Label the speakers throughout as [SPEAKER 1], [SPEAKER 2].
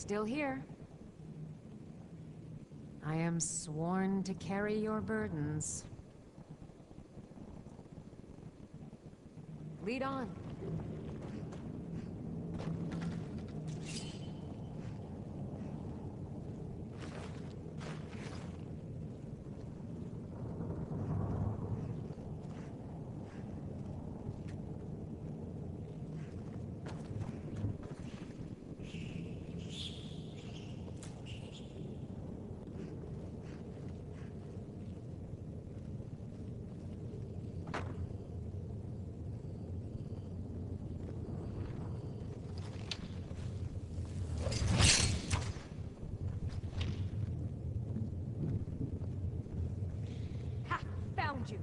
[SPEAKER 1] Still here. I am sworn to carry your burdens. Lead on. Ha! Found you!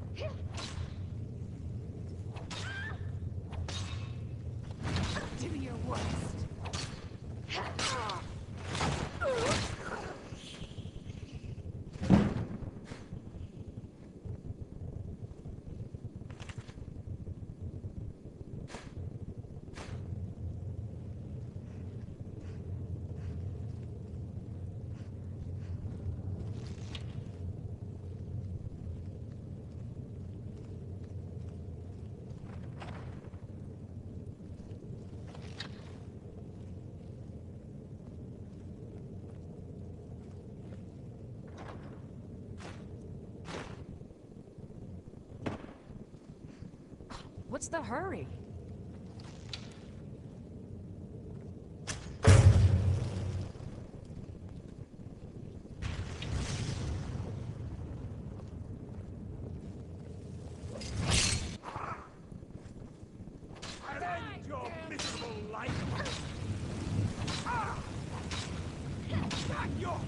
[SPEAKER 1] Do your worst. What's the hurry?
[SPEAKER 2] End your miserable life! Back your...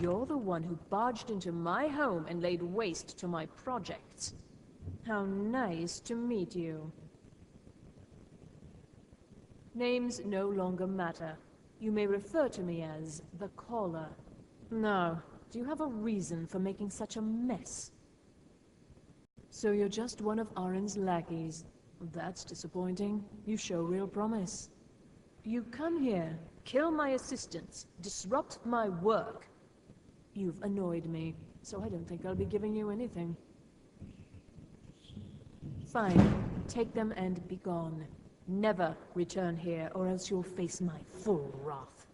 [SPEAKER 3] You're the one who barged into my home and laid waste to my projects. How nice to meet you. Names no longer matter. You may refer to me as the Caller. Now, do you have a reason for making such a mess? So you're just one of Arin's lackeys. That's disappointing. You show real promise. You come here, kill my assistants, disrupt my work. You've annoyed me, so I don't think I'll be giving you anything. Fine. Take them and be gone. Never return here, or else you'll face my full wrath.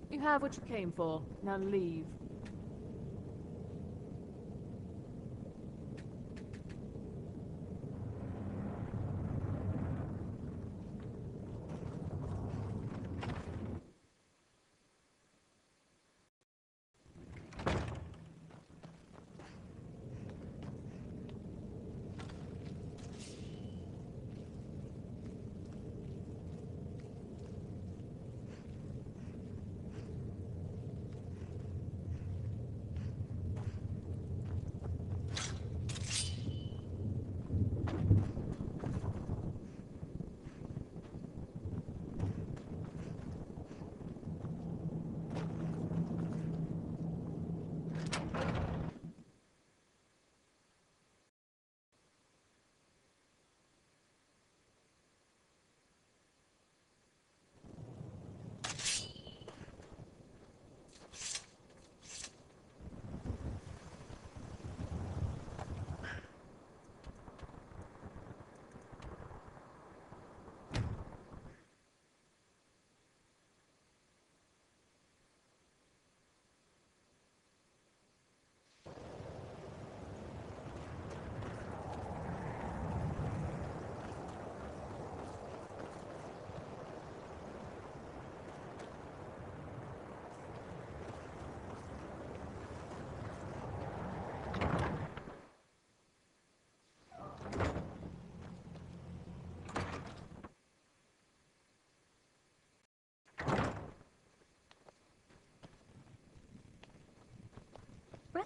[SPEAKER 3] You have what you came for. Now leave.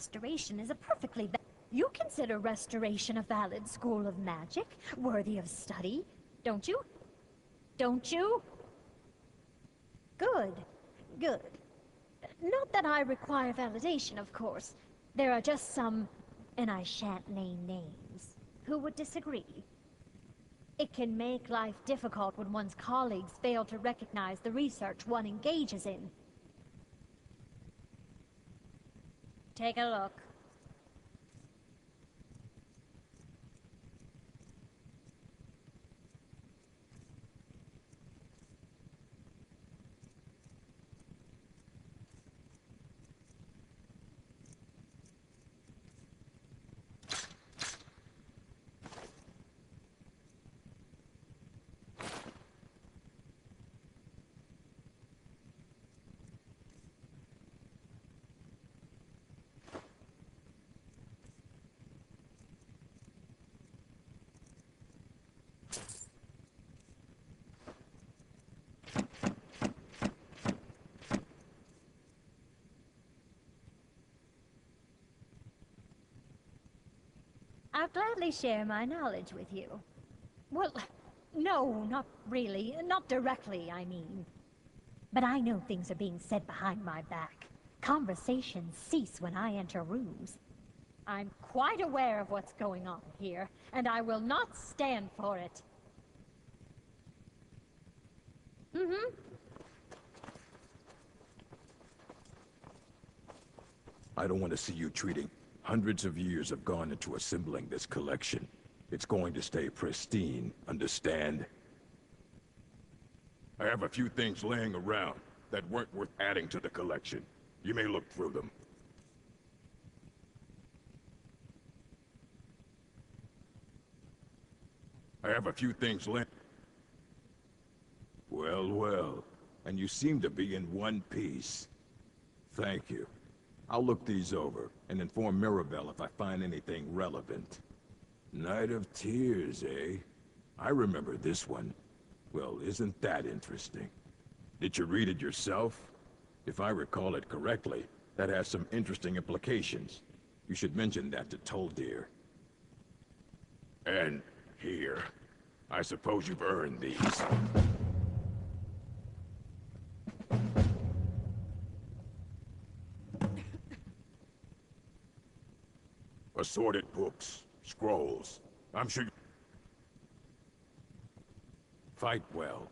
[SPEAKER 4] restoration is a perfectly You consider restoration a valid school of magic, worthy of study, don't you? Don't you? Good. Good. Not that I require validation, of course. There are just some, and I shan't name names, who would disagree. It can make life difficult when one's colleagues fail to recognize the research one engages in. Take a look. I'll gladly share my knowledge with you. Well, no, not really. Not directly, I mean. But I know things are being said behind my back. Conversations cease when I enter rooms. I'm quite aware of what's going on here, and I will not stand for it.
[SPEAKER 5] I don't want to see you treating. Hundreds of years have gone into assembling this collection. It's going to stay pristine, understand? I have a few things laying around that weren't worth adding to the collection. You may look through them. I have a few things laying... Well, well. And you seem to be in one piece. Thank you. I'll look these over, and inform Mirabelle if I find anything relevant. Night of Tears, eh? I remember this one. Well, isn't that interesting? Did you read it yourself? If I recall it correctly, that has some interesting implications. You should mention that to Toldir. And here. I suppose you've earned these. Assorted books, scrolls. I'm sure you... Fight well.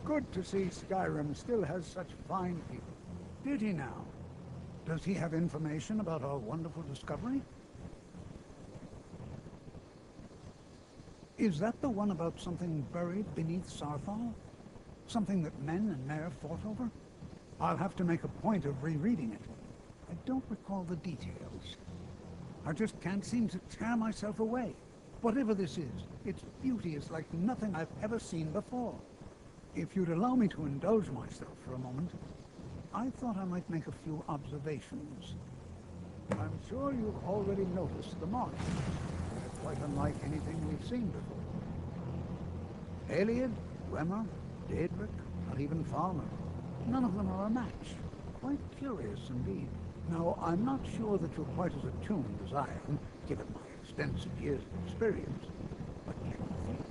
[SPEAKER 6] Good to see Skyrim still has such fine people. Did he now? Does he have information about our wonderful discovery? Is that the one about something buried beneath Sarthal? Something that men and Mare fought over? I'll have to make a point of rereading it. I don't recall the details. I just can't seem to tear myself away. Whatever this is, its beauty is like nothing I've ever seen before. If you'd allow me to indulge myself for a moment, I thought I might make a few observations. I'm sure you've already noticed the marks. They're quite unlike anything we've seen before. Eliad, Dwemer, Daedric, or even Falmer. None of them are a match. Quite curious indeed. Now, I'm not sure that you're quite as attuned as I am, given my extensive years of experience, but can you feel it?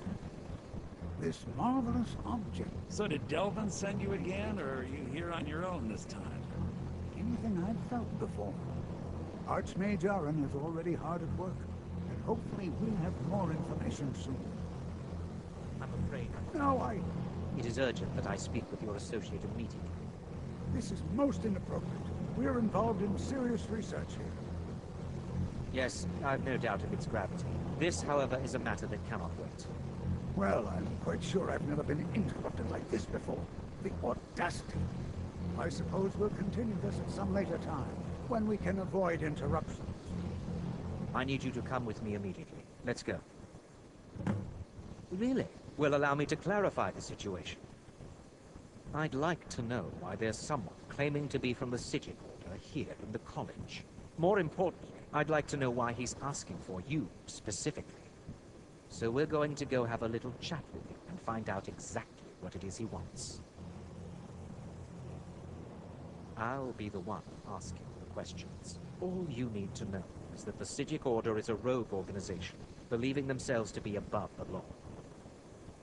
[SPEAKER 6] This marvelous object.
[SPEAKER 2] So did Delvin send you again, or are you here on your own this time?
[SPEAKER 6] Anything I've felt before. Archmage Aaron is already hard at work, and hopefully we'll have more information soon.
[SPEAKER 7] I'm afraid.
[SPEAKER 6] No,
[SPEAKER 7] It is urgent that I speak with your associate immediately.
[SPEAKER 6] This is most inappropriate. We're involved in serious research here.
[SPEAKER 7] Yes, I've no doubt of its gravity. This, however, is a matter that cannot wait.
[SPEAKER 6] Well, I'm quite sure I've never been interrupted like this before. The audacity. I suppose we'll continue this at some later time, when we can avoid interruptions.
[SPEAKER 7] I need you to come with me immediately. Let's go. Really? Will allow me to clarify the situation. I'd like to know why there's someone claiming to be from the Sigil Order here in the college. More importantly, I'd like to know why he's asking for you, specifically. So we're going to go have a little chat with him and find out exactly what it is he wants. I'll be the one asking the questions. All you need to know is that the Psijic Order is a rogue organization, believing themselves to be above the law.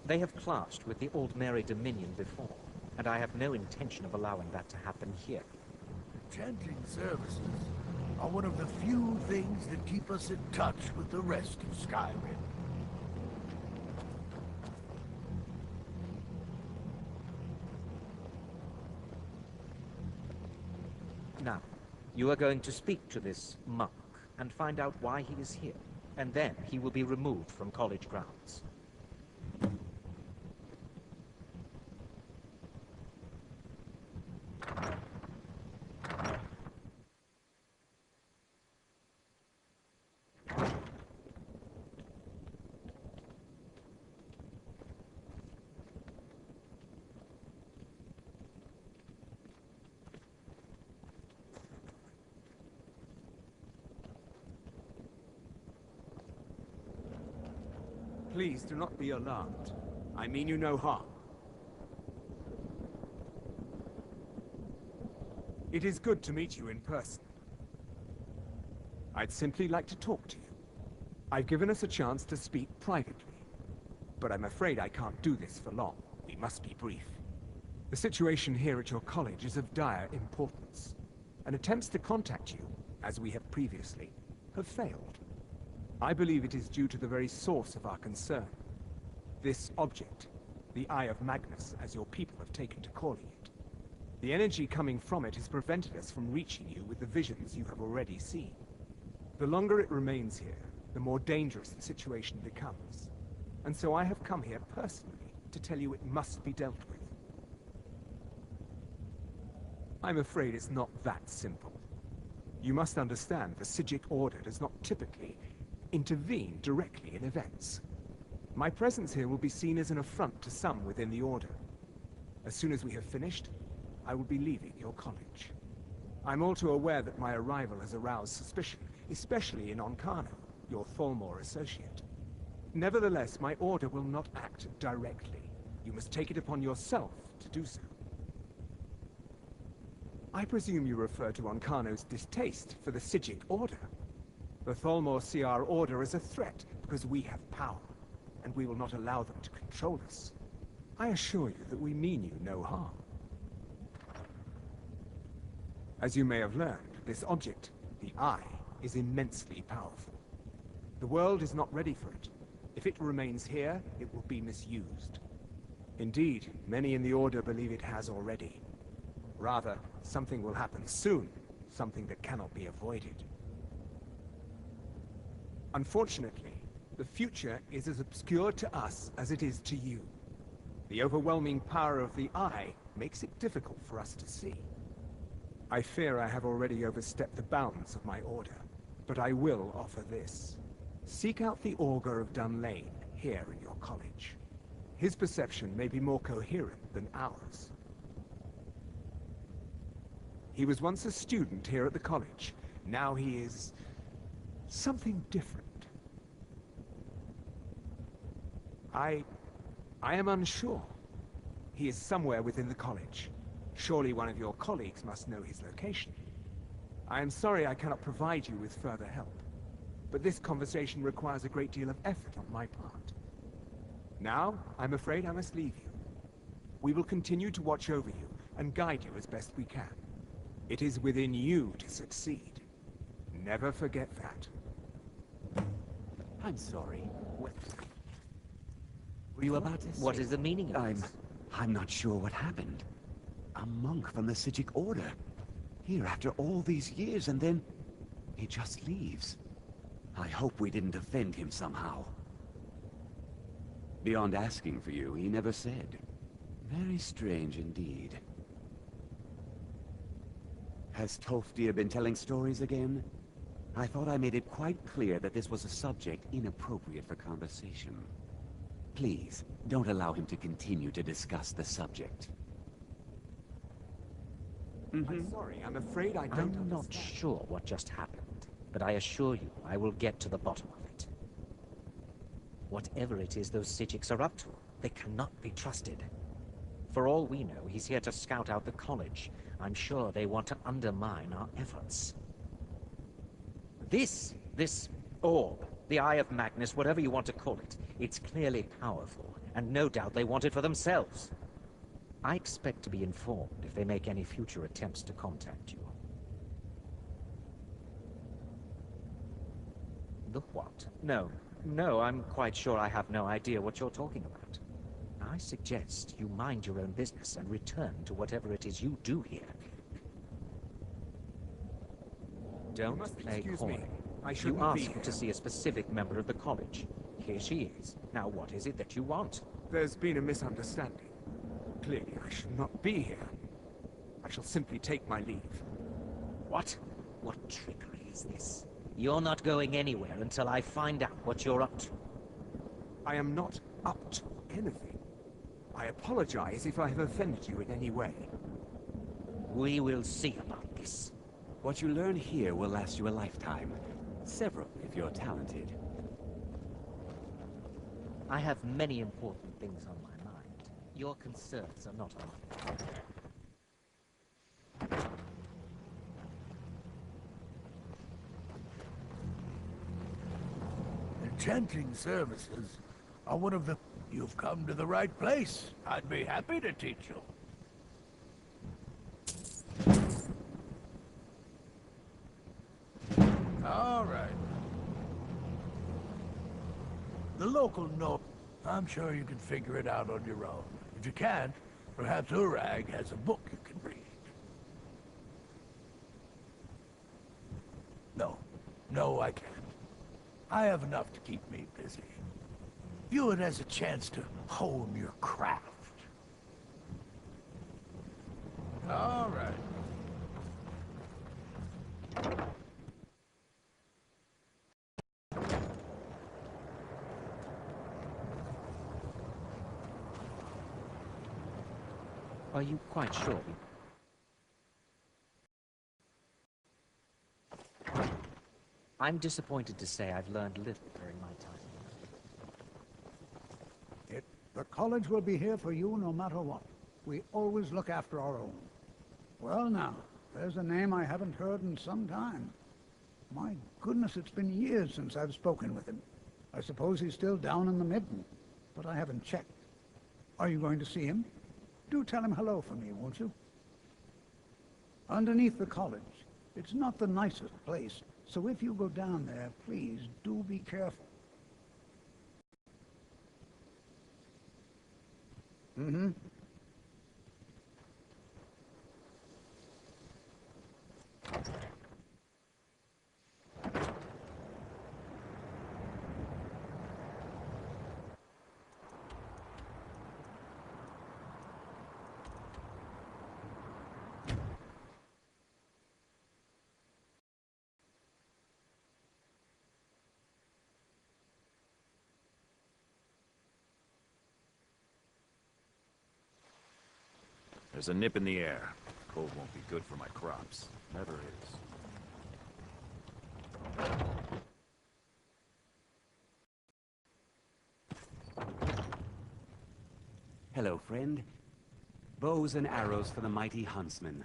[SPEAKER 7] They have clashed with the Old Mary Dominion before, and I have no intention of allowing that to happen here.
[SPEAKER 8] Chanting services are one of the few things that keep us in touch with the rest of Skyrim.
[SPEAKER 7] Now, you are going to speak to this monk and find out why he is here, and then he will be removed from college grounds.
[SPEAKER 9] Please do not be alarmed. I mean you no harm. It is good to meet you in person. I'd simply like to talk to you. I've given us a chance to speak privately, but I'm afraid I can't do this for long. We must be brief. The situation here at your college is of dire importance, and attempts to contact you, as we have previously, have failed. I believe it is due to the very source of our concern. This object, the Eye of Magnus, as your people have taken to calling it. The energy coming from it has prevented us from reaching you with the visions you have already seen. The longer it remains here, the more dangerous the situation becomes. And so I have come here personally to tell you it must be dealt with. I'm afraid it's not that simple. You must understand the Psijic Order does not typically intervene directly in events. My presence here will be seen as an affront to some within the Order. As soon as we have finished, I will be leaving your college. I'm all too aware that my arrival has aroused suspicion, especially in Onkano, your Thalmor associate. Nevertheless, my Order will not act directly. You must take it upon yourself to do so. I presume you refer to Onkano's distaste for the Psijic Order. The Thalmor see our Order as a threat because we have power, and we will not allow them to control us. I assure you that we mean you no harm. As you may have learned, this object, the Eye, is immensely powerful. The world is not ready for it. If it remains here, it will be misused. Indeed, many in the Order believe it has already. Rather, something will happen soon, something that cannot be avoided. Unfortunately, the future is as obscure to us as it is to you. The overwhelming power of the Eye makes it difficult for us to see. I fear I have already overstepped the bounds of my Order, but I will offer this. Seek out the Augur of Dunlane here in your college. His perception may be more coherent than ours. He was once a student here at the college. Now he is something different. I am unsure. He is somewhere within the college. Surely one of your colleagues must know his location. I am sorry I cannot provide you with further help, but this conversation requires a great deal of effort on my part. Now, I'm afraid I must leave you. We will continue to watch over you and guide you as best we can. It is within you to succeed. Never forget that.
[SPEAKER 10] I'm sorry. What were you about to say?
[SPEAKER 7] What is the meaning of this?
[SPEAKER 10] I'm not sure what happened. A monk from the Psijic Order. Here after all these years, and then he just leaves. I hope we didn't offend him somehow. Beyond asking for you, he never said. Very strange indeed. Has Tolfdir been telling stories again? I thought I made it quite clear that this was a subject inappropriate for conversation. Please, don't allow him to continue to discuss the subject.
[SPEAKER 9] I'm sorry, I'm afraid I don't
[SPEAKER 7] I'm not
[SPEAKER 9] understand.
[SPEAKER 7] sure what just happened. but I assure you I will get to the bottom of it. Whatever it is those Psijics are up to, they cannot be trusted. For all we know, he's here to scout out the college. I'm sure they want to undermine our efforts. This orb, the Eye of Magnus, whatever you want to call it, it's clearly powerful, and no doubt they want it for themselves. I expect to be informed if they make any future attempts to contact you. The what? No, I'm quite sure I have no idea what you're talking about. I suggest you mind your own business and return to whatever it is you do here. Don't play coy. You asked to see a specific member of the college. Here she is. Now what is it that you want?
[SPEAKER 9] There's been a misunderstanding. Clearly, I should not be here. I shall simply take my leave.
[SPEAKER 7] What? What trickery is this? You're not going anywhere until I find out what you're up to.
[SPEAKER 9] I am not up to anything. I apologize if I have offended you in any way.
[SPEAKER 7] We will see about this.
[SPEAKER 10] What you learn here will last you a lifetime. Several, if you're talented.
[SPEAKER 7] I have many important things on my mind. Your concerns are not on me.
[SPEAKER 8] Enchanting services are one of the... You've come to the right place. I'd be happy to teach you. All right. The local note. I'm sure you can figure it out on your own. If you can't, perhaps Urag has a book you can read. No, I can't. I have enough to keep me busy. View it as a chance to hone your craft. All right.
[SPEAKER 7] Are you quite sure? I'm disappointed to say I've learned little during my time.
[SPEAKER 6] The college will be here for you no matter what. We always look after our own. Well now, there's a name I haven't heard in some time. My goodness, it's been years since I've spoken with him. I suppose he's still down in the Midden, but I haven't checked. Are you going to see him? Do tell him hello for me, won't you? Underneath the college. It's not the nicest place, so if you go down there, please do be careful. Mm-hmm.
[SPEAKER 2] There's a nip in the air. Cold won't be good for my crops. Never is.
[SPEAKER 10] Hello, friend. Bows and arrows for the mighty huntsman.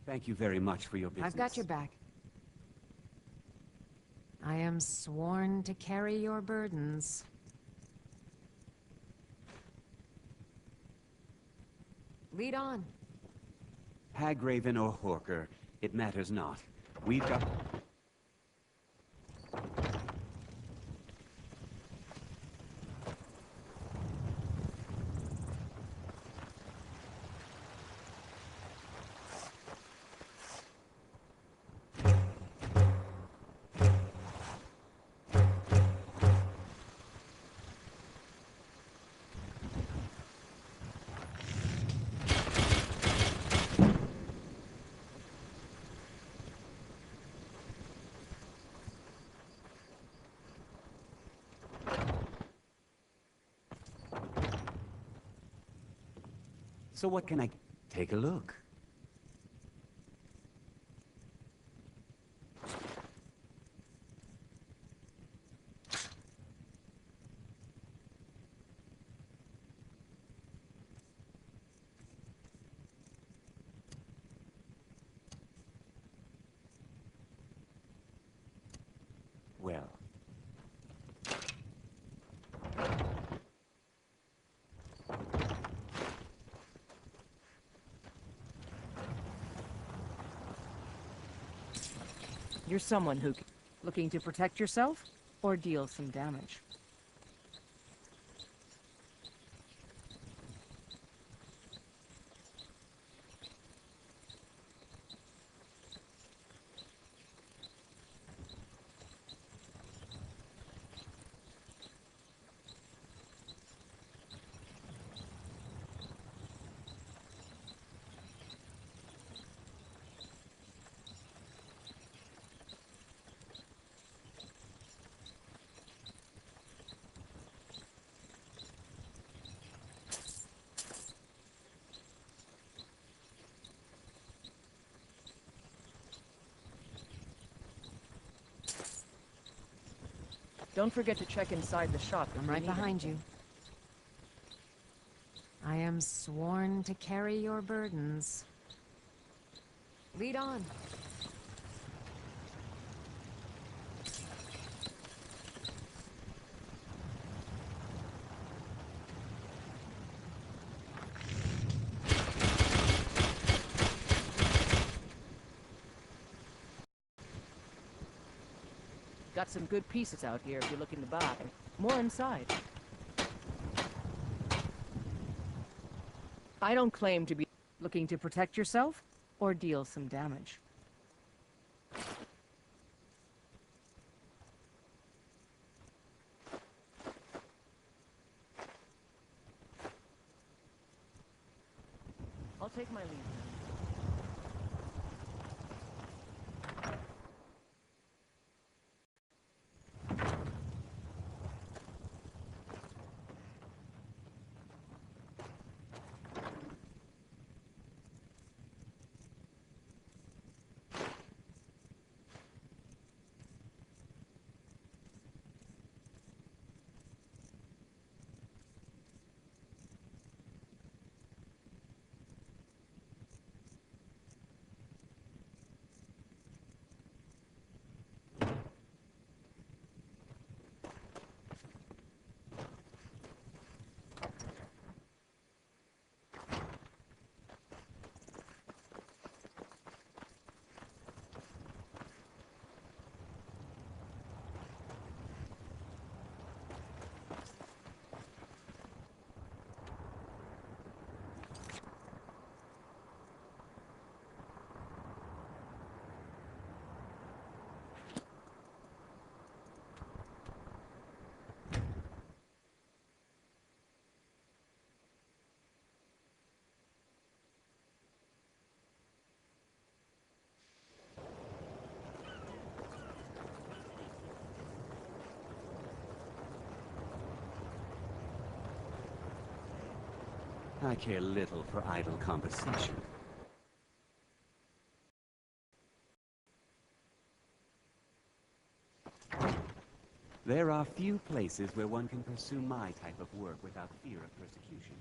[SPEAKER 10] Thank you very much for your business.
[SPEAKER 1] I've got your back. I am sworn to carry your burdens. Lead on.
[SPEAKER 10] Hagraven or Horker, it matters not. We've got... So what can I... Take a look. Well.
[SPEAKER 11] You're someone who... Looking to protect yourself, or deal some damage? Don't forget to check inside the shop.
[SPEAKER 1] I'm right behind you. I am sworn to carry your burdens. Lead on.
[SPEAKER 11] Got some good pieces out here if you're looking to buy. More inside. I don't claim to be looking to protect yourself or deal some damage. I'll take my leave now.
[SPEAKER 10] I care little for idle conversation. There are few places where one can pursue my type of work without fear of persecution.